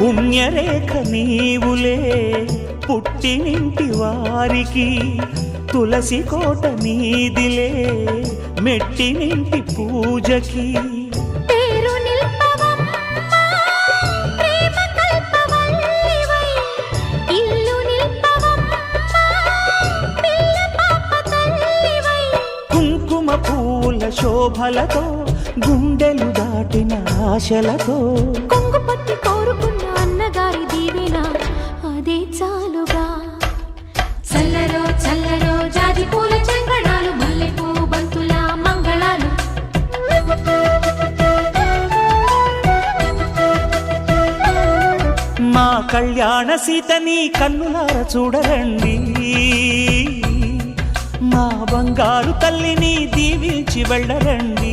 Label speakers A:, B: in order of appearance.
A: పుణ్యరేఖ నీవులే పుట్టినింటి వారికి, తులసి కోట నీదిలే మెట్టినింటి పూజకి. కుంకుమ పూల శోభలతో గుండెలు దాటిన ఆశలతో
B: కొంగు పట్టి కోరుకున్న అన్నగారి దీవెన అదే చాలుగా. చల్లరో చల్లరో జాజి పూల చంగడాలు, మల్లెపూ బంతుల మంగళాలు.
A: మా కళ్యాణ సీతని కన్నులార చూడరండి, మా బంగారు తల్లిని దీవించి వెళ్ళరండి.